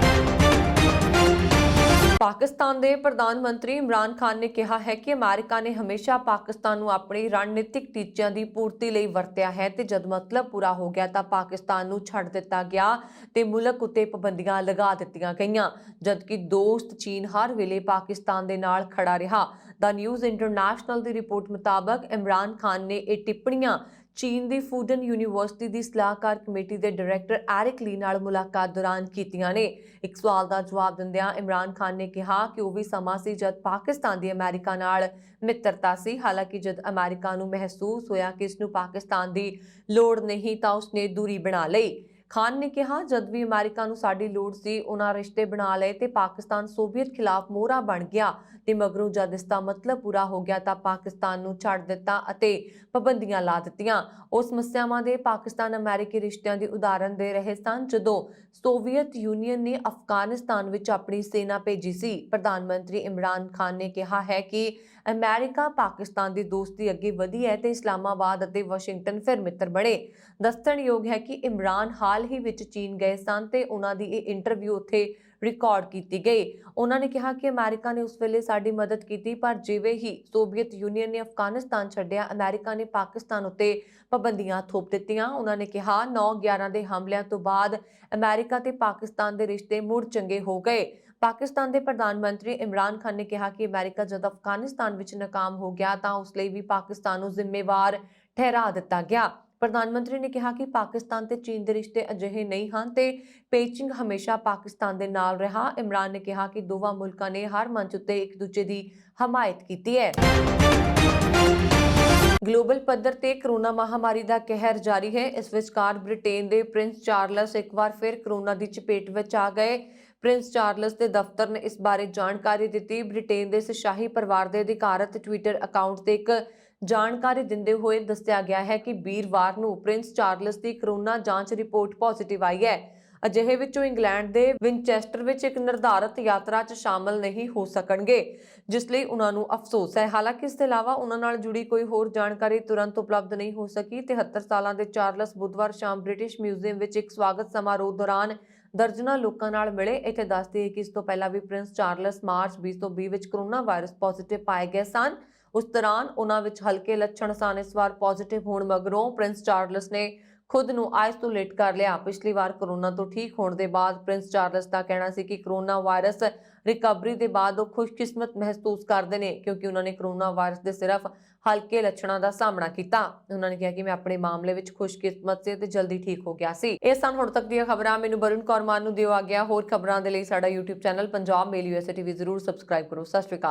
ਪਾਕਿਸਤਾਨ ਦੇ ਪ੍ਰਧਾਨ ਮੰਤਰੀ ਇਮਰਾਨ ਖਾਨ ਨੇ ਕਿਹਾ ਹੈ ਕਿ ਅਮਰੀਕਾ ਨੇ ਹਮੇਸ਼ਾ ਪਾਕਿਸਤਾਨ ਨੂੰ ਆਪਣੀ ਰਣਨੀਤਿਕ ਟੀਚਿਆਂ ਦੀ ਪੂਰਤੀ ਲਈ ਵਰਤਿਆ ਹੈ ਤੇ ਜਦ ਮਤਲਬ ਪੂਰਾ ਹੋ ਗਿਆ ਤਾਂ ਪਾਕਿਸਤਾਨ ਨੂੰ ਛੱਡ ਦਿੱਤਾ ਗਿਆ ਤੇ ਮੁਲਕ ਉੱਤੇ ਪਾਬੰਦੀਆਂ ਲਗਾ ਦਿੱਤੀਆਂ ਗਈਆਂ, ਜਦਕਿ ਦੋਸਤ ਚੀਨ ਹਰ ਵੇਲੇ ਪਾਕਿਸਤਾਨ ਦੇ ਨਾਲ ਖੜਾ ਰਿਹਾ। ਦਾ ਨਿਊਜ਼ ਇੰਟਰਨੈਸ਼ਨਲ ਦੀ ਰਿਪੋਰਟ ਮੁਤਾਬਕ ਇਮਰਾਨ ਖਾਨ ਨੇ ਇਹ ਟਿੱਪਣੀਆਂ ਚੀਨ ਦੀ ਫੂਡਨ ਯੂਨੀਵਰਸਿਟੀ ਦੀ ਸਲਾਹਕਾਰ ਕਮੇਟੀ ਦੇ ਡਾਇਰੈਕਟਰ ਐਰਿਕ ਲੀ ਨਾਲ ਮੁਲਾਕਾਤ ਦੌਰਾਨ ਕੀਤੀਆਂ ਨੇ। ਇੱਕ ਸਵਾਲ ਦਾ ਜਵਾਬ ਦਿੰਦਿਆਂ ਇਮਰਾਨ ਖਾਨ ਨੇ ਕਿਹਾ ਕਿ ਉਹ ਵੀ ਸਮਾਂ ਸੀ ਜਦ ਪਾਕਿਸਤਾਨ ਦੀ ਅਮਰੀਕਾ ਨਾਲ ਮਿੱਤਰਤਾ ਸੀ। ਹਾਲਾਂਕਿ ਜਦ ਅਮਰੀਕਾ ਨੂੰ ਮਹਿਸੂਸ ਹੋਇਆ ਕਿ ਇਸ ਨੂੰ ਪਾਕਿਸਤਾਨ ਦੀ ਲੋੜ ਨਹੀਂ ਤਾਂ ਉਸਨੇ ਦੂਰੀ ਬਣਾ ਲਈ। ਖਾਨ ਨੇ ਕਿਹਾ, ਜਦ ਵੀ ਅਮਰੀਕਾ ਨੂੰ ਸਾਡੀ ਲੋੜ ਸੀ ਉਹਨਾਂ ਰਿਸ਼ਤੇ ਬਣਾ ਲਏ ਤੇ ਪਾਕਿਸਤਾਨ ਸੋਵੀਅਤ ਖਿਲਾਫ ਮੋਹਰਾ ਬਣ ਗਿਆ ਤੇ ਮਗਰੋਂ ਜਦ ਇਸ ਦਾ ਮਤਲਬ ਪੂਰਾ ਹੋ ਗਿਆ ਤਾਂ ਪਾਕਿਸਤਾਨ ਨੂੰ ਛੱਡ ਦਿੱਤਾ ਅਤੇ ਪਾਬੰਦੀਆਂ ਲਾ ਦਿੱਤੀਆਂ। ਉਹ ਸਮੱਸਿਆਵਾਂ ਦੇ ਪਾਕਿਸਤਾਨ ਅਮਰੀਕੀ ਰਿਸ਼ਤਿਆਂ ਦੀ ਉਦਾਹਰਨ ਦੇ ਰਹੇ ਸਨ ਜਦੋਂ ਸੋਵੀਅਤ ਯੂਨੀਅਨ ਨੇ ਅਫਗਾਨਿਸਤਾਨ ਵਿੱਚ ਆਪਣੀ ਸੈਨਾ ਭੇਜੀ ਸੀ। ਪ੍ਰਧਾਨ ਮੰਤਰੀ ਇਮਰਾਨ ਖਾਨ ਨੇ ਕਿਹਾ ਹੈ ਕਿ ਅਮਰੀਕਾ ਪਾਕਿਸਤਾਨ ਦੀ ਦੋਸਤੀ ਅੱਗੇ ਵਧੀ ਹੈ ਤੇ ਇਸਲਾਮਾਬਾਦ ਅਤੇ ਵਾਸ਼ਿੰਗਟਨ ਫਿਰ ਮਿੱਤਰ ਬਣੇ। ਦੱਸਣਯੋਗ ਹੈ ਕਿ ਇਮਰਾਨ ਹਾਲ ਹੀ ਵਿੱਚ ਚੀਨ ਗਏ ਸਨ ਤੇ ਉਹਨਾਂ ਦੀ ਇਹ ਇੰਟਰਵਿਊ ਉੱਥੇ ਰਿਕਾਰਡ ਕੀਤੀ ਗਈ। ਉਹਨਾਂ ਨੇ ਕਿਹਾ ਕਿ ਅਮਰੀਕਾ ਨੇ ਉਸ ਵੇਲੇ ਸਾਡੀ ਮਦਦ ਕੀਤੀ, ਪਰ ਜਿਵੇਂ ਹੀ ਸੋਵੀਅਤ ਯੂਨੀਅਨ ਨੇ ਅਫਗਾਨਿਸਤਾਨ ਛੱਡਿਆ ਅਮਰੀਕਾ ਨੇ ਪਾਕਿਸਤਾਨ ਉੱਤੇ ਪਾਬੰਦੀਆਂ ਥੋਪ ਦਿੱਤੀਆਂ। ਉਹਨਾਂ ਨੇ ਕਿਹਾ 9/11 ਦੇ ਹਮਲਿਆਂ ਤੋਂ ਬਾਅਦ ਅਮਰੀਕਾ ਤੇ ਪਾਕਿਸਤਾਨ ਦੇ ਰਿਸ਼ਤੇ ਮੁੜ ਚੰਗੇ ਹੋ ਗਏ। ਪਾਕਿਸਤਾਨ ਦੇ ਪ੍ਰਧਾਨ ਮੰਤਰੀ ਇਮਰਾਨ ਖਾਨ ਨੇ ਕਿਹਾ ਕਿ ਅਮਰੀਕਾ ਜਦ ਅਫਗਾਨਿਸਤਾਨ ਵਿੱਚ ਨਾਕਾਮ ਹੋ ਗਿਆ ਤਾਂ ਉਸ ਲਈ ਵੀ ਪਾਕਿਸਤਾਨ ਨੂੰ ਜ਼ਿੰਮੇਵਾਰ ਠਹਿਰਾ ਦਿੱਤਾ ਗਿਆ। ਪ੍ਰਧਾਨ ਮੰਤਰੀ ਨੇ ਕਿਹਾ ਕਿ ਪਾਕਿਸਤਾਨ ਤੇ ਚੀਨ ਦੇ ਰਿਸ਼ਤੇ ਅਜਿਹੇ ਨਹੀਂ ਹਨ ਤੇ ਪੇਚਿੰਗ ਹਮੇਸ਼ਾ ਪਾਕਿਸਤਾਨ ਦੇ ਨਾਲ ਰਿਹਾ। ਇਮਰਾਨ ਨੇ ਕਿਹਾ ਕਿ ਦੋਵਾਂ ਮੁਲਕਾਂ ਨੇ ਹਰ ਮੰਚ ਉੱਤੇ ਇੱਕ ਦੂਜੇ ਦੀ ਹਮਾਇਤ ਕੀਤੀ ਹੈ। ਗਲੋਬਲ ਪੱਧਰ ਤੇ ਕਰੋਨਾ ਮਹਾਮਾਰੀ ਦਾ ਕਹਿਰ ਜਾਰੀ ਹੈ। ਇਸ ਵਿਚਕਾਰ ਬ੍ਰਿਟੇਨ ਦੇ ਪ੍ਰਿੰਸ ਚਾਰਲਸ ਇੱਕ ਵਾਰ ਫਿਰ ਕਰੋਨਾ ਦੀ ਚਪੇਟ ਵਿੱਚ ਆ ਗਏ। ਪ੍ਰਿੰਸ ਚਾਰਲਸ ਦੇ ਦਫ਼ਤਰ ਨੇ ਇਸ ਬਾਰੇ ਜਾਣਕਾਰੀ ਦਿੱਤੀ। ਬ੍ਰਿਟੇਨ ਦੇ ਸ਼ਾਹੀ ਪਰਿਵਾਰ ਦੇ ਅਧਿਕਾਰਤ ਟਵਿੱਟਰ ਅਕਾਊਂਟ ਤੇ ਇੱਕ ਜਾਣਕਾਰੀ ਦਿੰਦੇ ਹੋਏ ਦੱਸਿਆ ਗਿਆ ਹੈ ਕਿ ਵੀਰਵਾਰ ਨੂੰ ਪ੍ਰਿੰਸ ਚਾਰਲਸ ਦੀ ਕਰੋਨਾ ਜਾਂਚ ਰਿਪੋਰਟ ਪੋਜ਼ਿਟਿਵ ਆਈ ਹੈ। ਅਜਿਹੇ ਵਿੱਚੋਂ ਇੰਗਲੈਂਡ ਦੇ ਵਿਨਚੈਸਟਰ ਵਿੱਚ ਇੱਕ ਨਿਰਧਾਰਤ ਯਾਤਰਾ 'ਚ ਸ਼ਾਮਲ ਨਹੀਂ ਹੋ ਸਕਣਗੇ, ਜਿਸ ਲਈ ਉਹਨਾਂ ਨੂੰ ਅਫਸੋਸ ਹੈ। ਹਾਲਾਂਕਿ ਇਸ ਦੇ ਇਲਾਵਾ ਉਹਨਾਂ ਨਾਲ ਜੁੜੀ ਕੋਈ ਹੋਰ ਜਾਣਕਾਰੀ ਤੁਰੰਤ ਉਪਲਬਧ ਨਹੀਂ ਹੋ ਸਕੀ। 73 ਸਾਲਾਂ ਦੇ ਚਾਰਲਸ ਬੁੱਧਵਾਰ ਸ਼ਾਮ ਬ੍ਰਿਟਿਸ਼ ਮਿਊਜ਼ੀਅਮ ਵਿੱਚ ਇੱਕ ਸਵਾਗਤ ਸਮਾਰੋਹ ਦੌਰਾਨ ਦਰਜਨਾਂ ਲੋਕਾਂ ਨਾਲ ਮਿਲੇ। ਇੱਥੇ ਦੱਸ ਦਈਏ ਕਿ ਇਸ ਤੋਂ ਪਹਿਲਾਂ ਵੀ ਪ੍ਰਿੰਸ ਚਾਰਲਸ ਮਾਰਚ 2020 ਵਿੱਚ ਕੋਰੋਨਾ ਵਾਇਰਸ ਪੋਜ਼ਿਟਿਵ ਪਾਏ ਗਏ ਸਨ। ਉਸ ਦੌਰਾਨ ਉਹਨਾਂ ਵਿੱਚ ਹਲਕੇ ਲੱਛਣ ਸਨ। ਇਸ ਵਾਰ ਪੋਜ਼ਿਟਿਵ ਹੋਣ ਮਗਰੋਂ ਪ੍ਰਿੰਸ ਚਾਰਲਸ ਨੇ ਖੁਦ ਨੂੰ ਆਈਸੋਲੇਟ ਕਰ ਲਿਆ। ਪਿਛਲੀ ਵਾਰ ਕੋਰੋਨਾ ਤੋਂ ਠੀਕ ਹੋਣ ਦੇ ਬਾਅਦ ਪ੍ਰਿੰਸ ਚਾਰਲਸ ਦਾ ਕਹਿਣਾ ਸੀ ਕਿ ਕੋਰੋਨਾ ਵਾਇਰਸ ਰਿਕਵਰੀ ਦੇ ਬਾਅਦ ਉਹ ਖੁਸ਼ਕਿਸਮਤ ਮਹਿਸੂਸ ਕਰਦੇ ਨੇ, ਕਿਉਂਕਿ ਉਹਨਾਂ ਨੇ ਕੋਰੋਨਾ ਵਾਇਰਸ ਦੇ ਸਿਰਫ ਹਲਕੇ ਲੱਛਣਾਂ ਦਾ ਸਾਹਮਣਾ ਕੀਤਾ। ਉਹਨਾਂ ਨੇ ਕਿਹਾ ਕਿ ਮੈਂ ਆਪਣੇ ਮਾਮਲੇ ਵਿੱਚ ਖੁਸ਼ਕਿਸਮਤ ਸੀ ਤੇ ਜਲਦੀ ਠੀਕ ਹੋ ਗਿਆ ਸੀ। ਇਹ ਸਨ ਹੁਣ ਤੱਕ ਦੀਆਂ ਖਬਰਾਂ। ਮੈਨੂੰ ਵਰੁਣ ਕੌਰ ਮਾਨ ਨੂੰ ਦਿਓ ਆ ਗਿਆ। ਹੋਰ ਖਬਰਾਂ ਦੇ ਲਈ ਸਾਡਾ YouTube ਚੈਨਲ ਪੰਜਾਬ ਮੇਲ USA TV ਜ਼ਰੂਰ ਸਬਸਕ੍ਰਾਈਬ ਕਰੋ। ਸਤਿ ਸ਼੍ਰੀ ਅਕਾਲ।